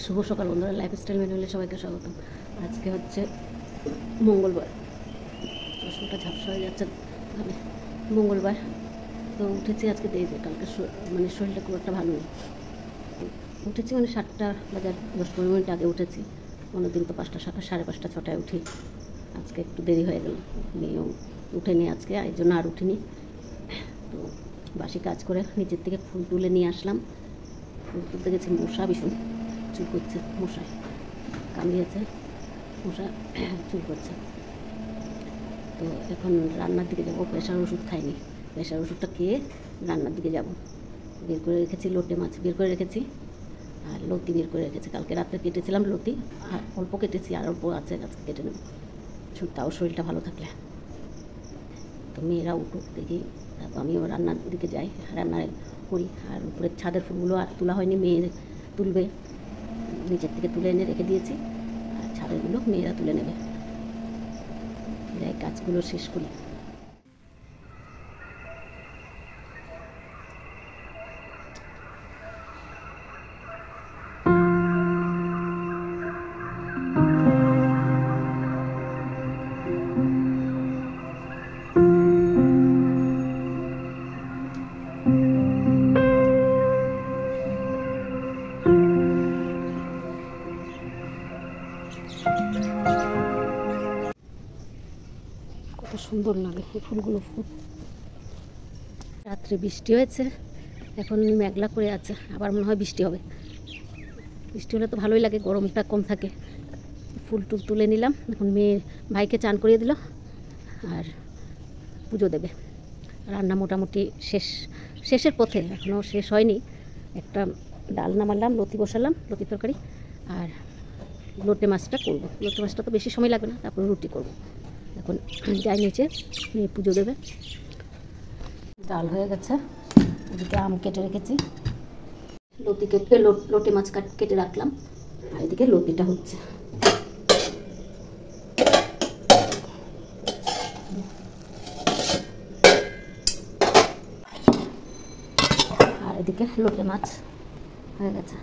শুভ সকাল বন্ধুরা, লাইফস্টাইল ম্যানুয়ালে সবাইকে স্বাগতম। আজকে হচ্ছে মঙ্গলবার, চশমাটা ঝাপসা হয়ে যাচ্ছে, মানে মঙ্গলবার তো উঠেছি আজকে দেরিতে। কালকে মানে শরীরটা খুব একটা ভালো নেই। উঠেছি মানে 7টা বাজার 10-15 মিনিট আগে উঠেছি। অন্যদিন তো 5টা 5:30 6টায় উঠি। আজকে একটু দেরি হয়ে গেল, মেয়েও উঠেনি আজকে, এই জন্য আর উঠিনি। তো বাসি কাজ করে নিচের থেকে ফুল তুলে নিয়ে আসলাম। ফুল তুলতে গেছি, মশা ভীষণ চুল করছে, মশায় কামড়িয়েছে, মশা চুল করছে। তো এখন রান্নার দিকে যাবো। প্রেশার ওষুধ খাইনি, প্রেশার ওষুধটা খেয়ে রান্নার দিকে যাব। বের করে রেখেছি লোটে মাছ, বের করে রেখেছি, আর লতি বের করে রেখেছি। কালকে রাত্রে কেটেছিলাম লতি, আর অল্প কেটেছি, আর অল্প আছে, আজকে কেটে নেব, তাও শরীরটা ভালো থাকলে। তো মেয়েরা উঠুক দেখি, তারপর আমিও রান্নার দিকে যাই, রান্না করি। আর উপরের ছাদের ফুলগুলো আর তোলা হয়নি, মেয়ে তুলবে, নিচের থেকে তুলে এনে রেখে দিয়েছি। আর ছাদেরগুলো মেয়েরা তুলে নেবে। এই কাজগুলো শেষ করি। কত সুন্দর লাগে এই ফুলগুলো। রাত্রে বৃষ্টি হয়েছে, এখন মেঘলা করে আছে, আবার মনে হয় বৃষ্টি হবে। বৃষ্টি হলে তো ভালোই লাগে, গরমটা কম থাকে। ফুল টুল তুলে নিলাম, এখন মেয়ে ভাইকে চান করিয়ে দিল, আর পুজো দেবে। রান্না মোটামুটি শেষের পথে, এখনও শেষ হয়নি। একটা ডাল নামালাম, লতি বসালাম, লতি তরকারি, আর লোটে মাছটা করবো। লোটে মাছটা তো বেশি সময় লাগবে না, তারপরে রুটি করবো। এখন যাই নিচে, মেয়ে পুজো দেবে। ডাল হয়ে গেছে, এদিকে আম কেটে রেখেছি, লতি কেটে লোটে মাছ কেটে রাখলাম, আর এদিকে লতিটা হচ্ছে। আর এদিকে লোটে মাছ হয়ে গেছে।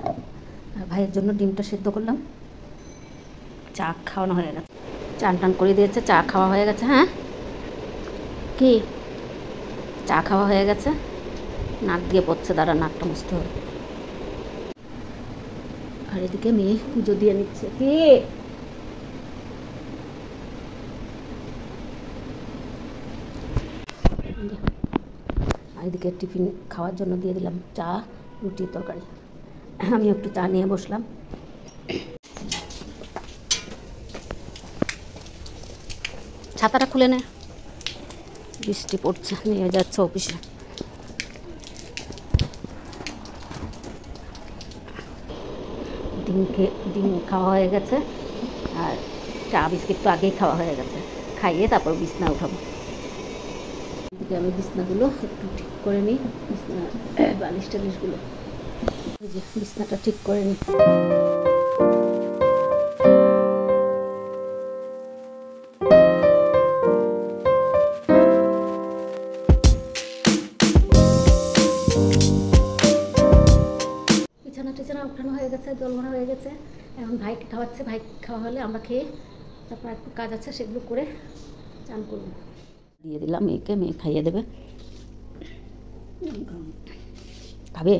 আর ভাইয়ের জন্য ডিমটা সেদ্ধ করলাম। চা খাওয়ানো হয়ে গেছে, চান টান করে দিয়েছে, চা খাওয়া হয়ে গেছে। হ্যাঁ কি, চা খাওয়া হয়ে গেছে। নাক দিয়ে পড়ছে, দাঁড়া নাকটা মুছতে হবে। আর এদিকে মেয়ে পুজো দিয়ে নিচ্ছে। কি আর এদিকে টিফিন খাওয়ার জন্য দিয়ে দিলাম চা, রুটি, তরকারি। আমি একটু চা নিয়ে বসলাম। ছাতাটা খুলে নে, বৃষ্টি পড়ছে, নিয়ে যাচ্ছে অফিসে। ডিম খাওয়া হয়ে গেছে, আর চা বিস্কিট তো আগেই খাওয়া হয়ে গেছে। খাইয়ে তারপর বিছনা উঠাবো। এদিকে আমি বিছনাগুলো একটু ঠিক করে নিই, বিছনা বালিশ টালিশগুলো, এই যে বিছনাটা ঠিক করে নিই। টিচানা উঠানো হয়ে গেছে, জল ভরা হয়ে গেছে। এখন ভাইকে খাওয়াচ্ছে, ভাই খাওয়া হলে আমরা খেয়ে তারপর একটু কাজ আছে সেগুলো করে চান করবো। দিয়ে দিলাম মেয়েকে, মেয়ে খাইয়ে দেবে। খাবে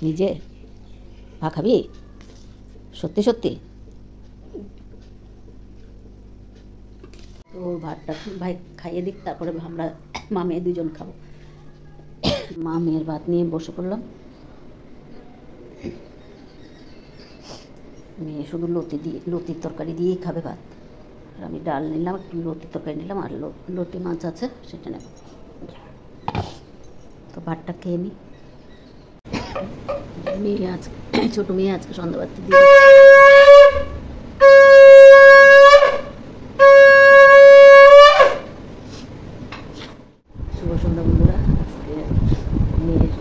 নিজে? ভা খাবি সত্যি সত্যি? তো ভাতটা ভাই খাইয়ে দিক, তারপরে আমরা মা মেয়ে দুজন খাবো। মা মেয়ের ভাত নিয়ে বসে পড়লাম। মেয়ে শুধু লতির তরকারি দিয়েই খাবে ভাত, আর আমি ডাল নিলাম, একটু লতির তরকারি নিলাম, আর লতি মাছ আছে সেটা নেব। তো ভাতটা খেয়ে নিই। মেয়ে আজকে, ছোটো মেয়ে আজকে সন্ধ্যাবাতি দিয়ে শুভ সন্ধ্যা বন্ধুরা। আজকে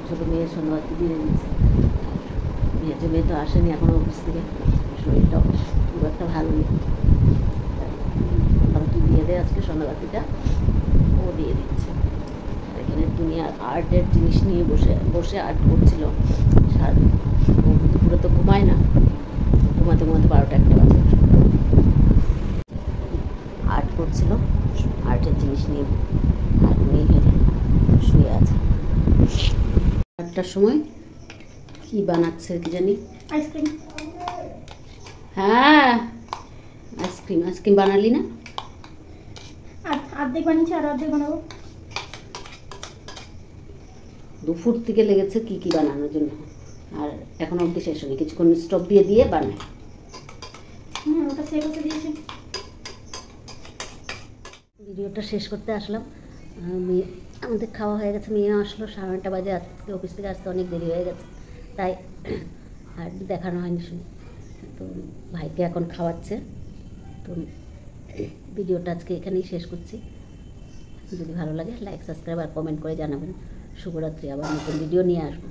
ছোটো মেয়ের সন্ধ্যাবাতি দিয়ে দিচ্ছে। মেয়ে তো আসেনি এখনো অফিস থেকে, শরীরটাও খুব একটা ভালো নেই। মোটামুটি দিয়ে দেয় আজকে সন্ধ্যাবাতিটা, ও দিয়ে দিচ্ছে। এখানে দুনিয়ার আর্টের জিনিস নিয়ে বসে আর্ট করছিল। দুপুরে তো ঘুমায় 8টার সময় কি বানাচ্ছে কি জানি, আইসক্রিম। হ্যাঁ আইসক্রিম। আইসক্রিম বানালি না? অর্ধেক বানিয়েছি, আর অর্ধেক বানাবো। দুপুর থেকে লেগেছে কি কি বানানোর জন্য, আর এখন অবধি শেষ হয়নি। কিছুক্ষণ স্টপ দিয়ে দিয়ে বানায়। ওটা সেট হতে দিয়েছি। ভিডিওটা শেষ করতে আসলাম। আমাদের খাওয়া হয়ে গেছে, মেয়ে আসলো 9:30 বাজে। আজকে অফিস থেকে আসতে অনেক দেরি হয়ে গেছে, তাই আর দেখানো হয়নি শুনি। তো ভাইকে এখন খাওয়াচ্ছে। তো ভিডিওটা আজকে এখানেই শেষ করছি। যদি ভালো লাগে লাইক, সাবস্ক্রাইব আর কমেন্ট করে জানাবেন। শুভরাত্রি। আবার নতুন ভিডিও নিয়ে আসবো।